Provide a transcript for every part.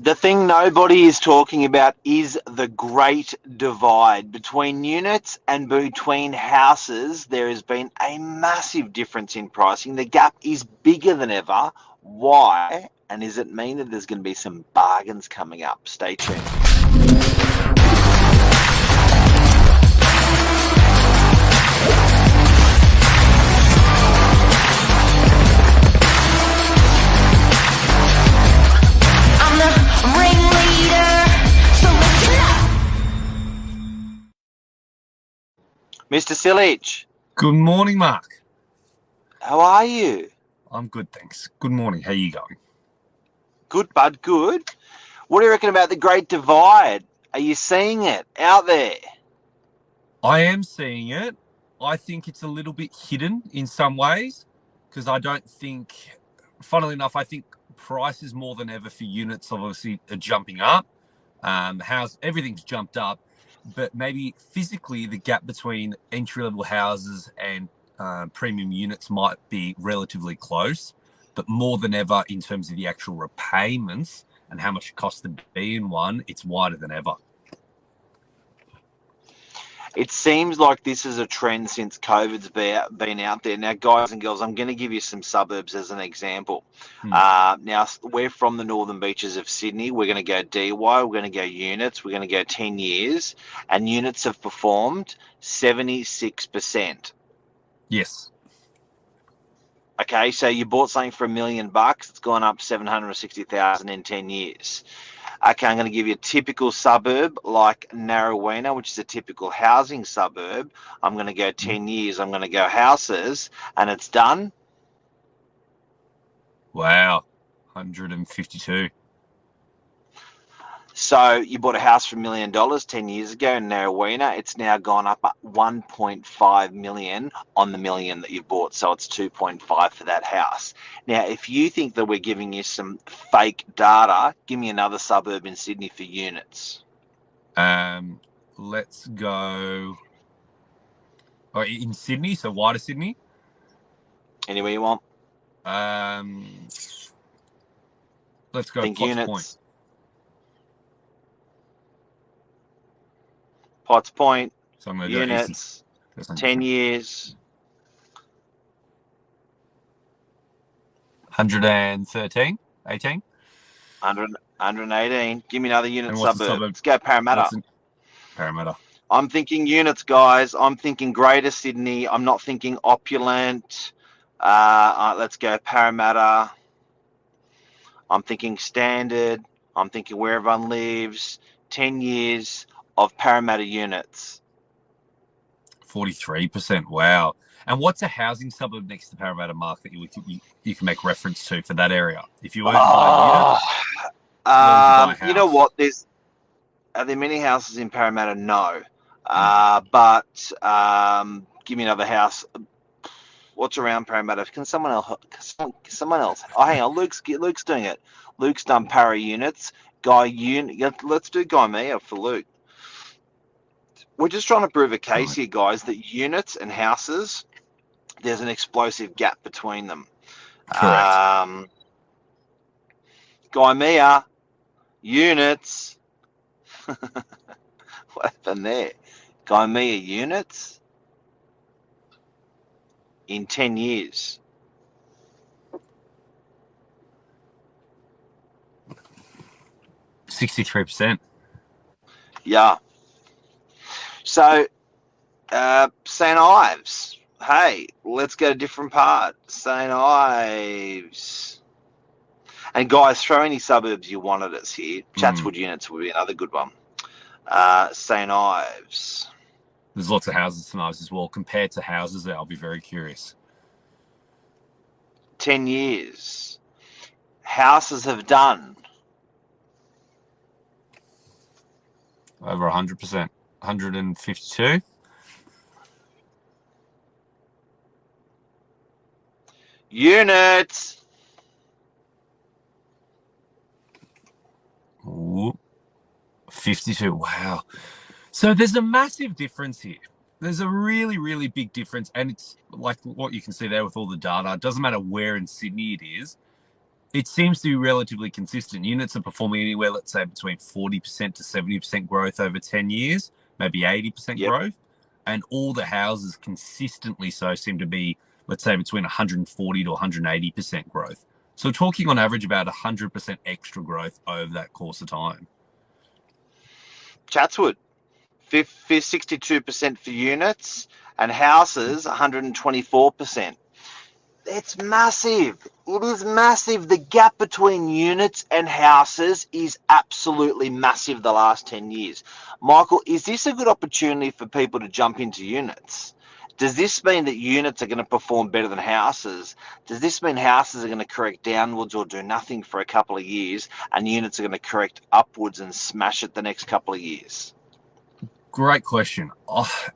The thing nobody is talking about is the great divide between units and between houses. There has been a massive difference in pricing. The gap is bigger than ever. Why? And does it mean that there's going to be some bargains coming up? Stay tuned. Mr. Silej. Good morning, Mark. How are you? I'm good, thanks. Good morning. How are you going? Good, bud, good. What do you reckon about the Great Divide? Are you seeing it out there? I am seeing it. I think it's a little bit hidden in some ways because I don't think, funnily enough, I think prices more than ever for units obviously are jumping up. Everything's jumped up, but maybe physically the gap between entry-level houses and premium units might be relatively close, but more than ever in terms of the actual repayments and how much it costs to be in one, it's wider than ever. It seems like this is a trend since COVID's been out there. Now, guys and girls, I'm going to give you some suburbs as an example. Now, we're from the northern beaches of Sydney. We're going to go DY. We're going to go units. We're going to go 10 years. And units have performed 76%. Yes. Okay, so you bought something for $1 million. It's gone up 760,000 in 10 years. Okay, I'm going to give you a typical suburb like Narrowina, which is a typical housing suburb. I'm going to go 10 years. I'm going to go houses, and it's done. Wow, 152. So you bought a house for $1 million 10 years ago in Narrowina. It's now gone up 1.5 million on the million that you bought. So it's 2.5 for that house. Now, if you think that we're giving you some fake data, give me another suburb in Sydney for units. Let's go in Sydney, so wider Sydney. Anywhere you want. Let's go Think Potts units. Point. Potts Point, So I'm going to units, go easy. 10 years. 113, 18. 118. Give me another unit suburb. Suburb? Let's go Parramatta. Parramatta. I'm thinking units, guys. I'm thinking Greater Sydney. I'm not thinking opulent. Let's go Parramatta. I'm thinking standard. I'm thinking where everyone lives. 10 years of Parramatta units. 43%. Wow. And what's a housing suburb next to Parramatta, Mark, that you can make reference to for that area? If you were to buy units, you know what? Are there many houses in Parramatta? No. But give me another house. What's around Parramatta? Can someone else? Oh, hang on. Luke's doing it. Luke's done Para units. Let's do Guy Mia for Luke. We're just trying to prove a case here, guys, that units and houses, there's an explosive gap between them. Correct. Guy Mia, units. What happened there? Guy Mia units in 10 years. %63%. Yeah. So, St. Ives. Hey, let's go to a different part. St. Ives. And guys, throw any suburbs you want at us here. Chatswood units would be another good one. St. Ives. There's lots of houses in St. Ives as well. Compared to houses there, I'll be very curious. 10 years. Houses have done. Over 100%. 152. Units. Ooh, 52. Wow. So there's a massive difference here. There's a really, really big difference. And it's like what you can see there with all the data. It doesn't matter where in Sydney it is. It seems to be relatively consistent. Units are performing anywhere, let's say, between 40% to 70% growth over 10 years, maybe 80% Yep. growth. And all the houses consistently so seem to be, let's say, between 140 to 180% growth. So we're talking on average about 100% extra growth over that course of time. Chatswood, 62% for units, and houses 124%. It's massive. It is massive. The gap between units and houses is absolutely massive the last 10 years. Michael, is this a good opportunity for people to jump into units? Does this mean that units are going to perform better than houses? Does this mean houses are going to correct downwards or do nothing for a couple of years, and units are going to correct upwards and smash it the next couple of years? Great question.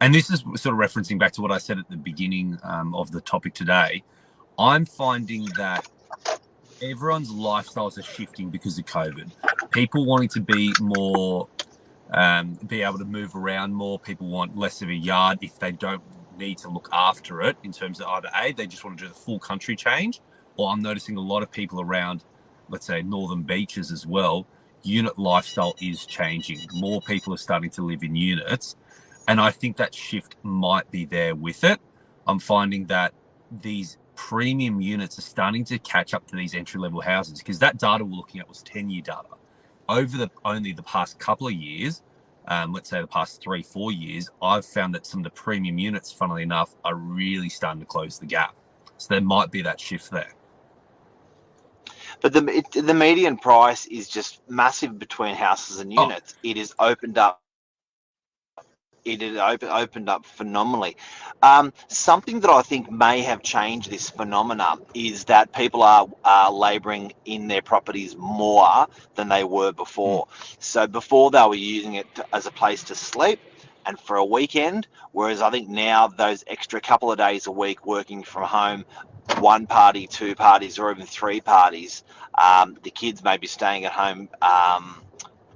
And this is sort of referencing back to what I said at the beginning of the topic today. I'm finding that everyone's lifestyles are shifting because of COVID. People wanting to be more, be able to move around more. People want less of a yard if they don't need to look after it in terms of either A, they just want to do the full country change, or I'm noticing a lot of people around, let's say, northern beaches as well. Unit lifestyle is changing. More people are starting to live in units. And I think that shift might be there with it. I'm finding that these premium units are starting to catch up to these entry-level houses, because that data we're looking at was 10-year data. Over only the past couple of years, let's say the past 3-4 years, I've found that some of the premium units, funnily enough, are really starting to close the gap. So there might be that shift there. But the median price is just massive between houses and units. It has opened up. It had opened up phenomenally. Something that I think may have changed this phenomena is that people are labouring in their properties more than they were before. So before they were using it as a place to sleep and for a weekend, whereas I think now those extra couple of days a week working from home, 1 party, 2 parties, or even 3 parties, the kids may be staying at home.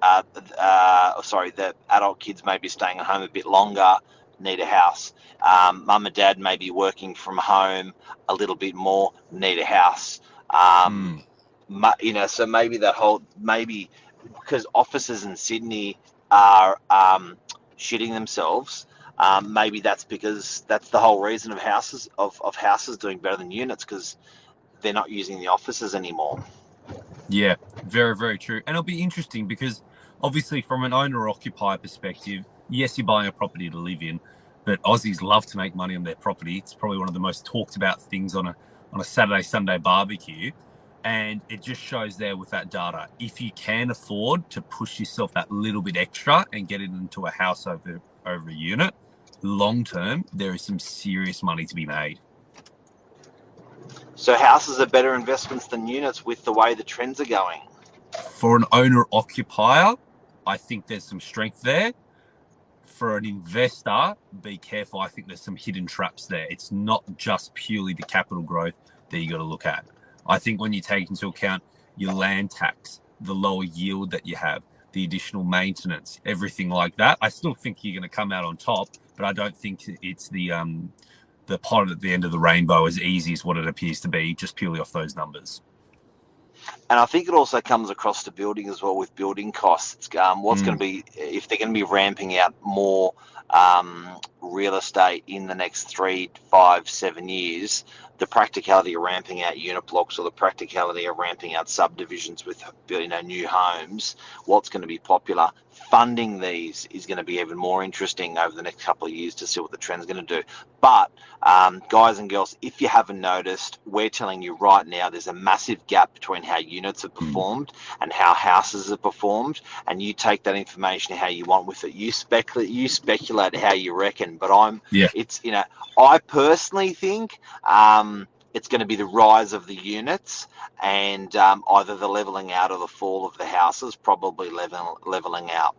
The adult kids may be staying at home a bit longer, need a house. Mum and dad may be working from home a little bit more, need a house. So maybe because offices in Sydney are shitting themselves. Maybe that's because that's the whole reason of houses doing better than units, because they're not using the offices anymore. Yeah, very, very true. And it'll be interesting because obviously from an owner-occupier perspective, yes, you're buying a property to live in, but Aussies love to make money on their property. It's probably one of the most talked about things on a Saturday, Sunday barbecue. And it just shows there with that data, if you can afford to push yourself that little bit extra and get it into a house over a unit, long term, there is some serious money to be made. So houses are better investments than units with the way the trends are going. For an owner-occupier, I think there's some strength there. For an investor, be careful. I think there's some hidden traps there. It's not just purely the capital growth that you got to look at. I think when you take into account your land tax, the lower yield that you have, the additional maintenance, everything like that, I still think you're going to come out on top, but I don't think it's the pot at the end of the rainbow as easy as what it appears to be, just purely off those numbers. And I think it also comes across to building as well, with building costs. What's going to be, if they're going to be ramping out more real estate in the next 3, 5, 7 years, the practicality of ramping out unit blocks or the practicality of ramping out subdivisions with new homes, what's going to be popular. Funding these is going to be even more interesting over the next couple of years to see what the trend's going to do. But guys and girls, if you haven't noticed, we're telling you right now there's a massive gap between how units have performed and how houses have performed, and you take that information how you want with it. You speculate how you reckon, but I personally think it's going to be the rise of the units and either the leveling out or the fall of the houses, probably leveling out.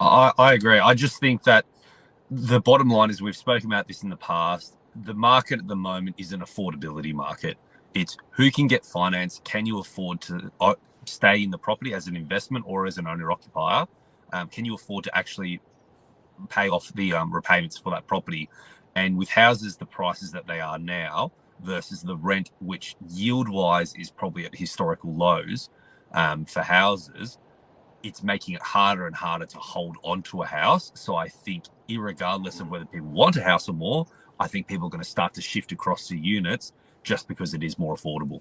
I agree. I just think that the bottom line is, we've spoken about this in the past, the market at the moment is an affordability market. It's who can get finance, can you afford to stay in the property as an investment or as an owner-occupier? Can you afford to actually pay off the repayments for that property? And with houses, the prices that they are now, versus the rent, which yield-wise is probably at historical lows for houses, it's making it harder and harder to hold onto a house. So I think, irregardless of whether people want a house or more, I think people are going to start to shift across to units just because it is more affordable.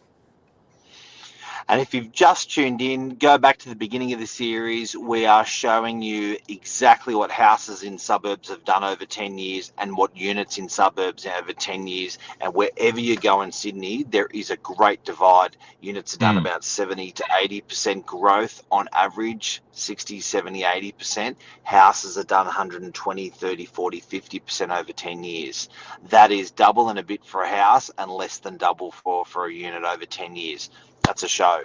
And if you've just tuned in, go back to the beginning of the series. We are showing you exactly what houses in suburbs have done over 10 years and what units in suburbs over 10 years. And wherever you go in Sydney, there is a great divide. Units have done about 70 to 80% growth on average, 60, 70, 80%. Houses have done 120, 30, 40, 50% over 10 years. That is double and a bit for a house and less than double for a unit over 10 years. That's a show.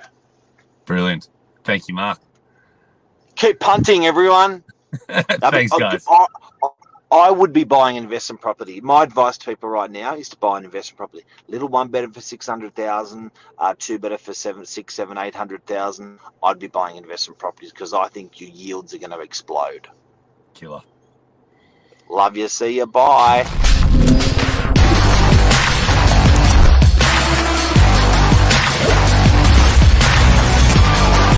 Brilliant. Thank you, Mark. Keep punting, everyone. Thanks, guys. I would be buying an investment property. My advice to people right now is to buy an investment property. Little one better for 600,000, two better for 800,000. I'd be buying investment properties because I think your yields are going to explode. Killer. Love you. See you. Bye.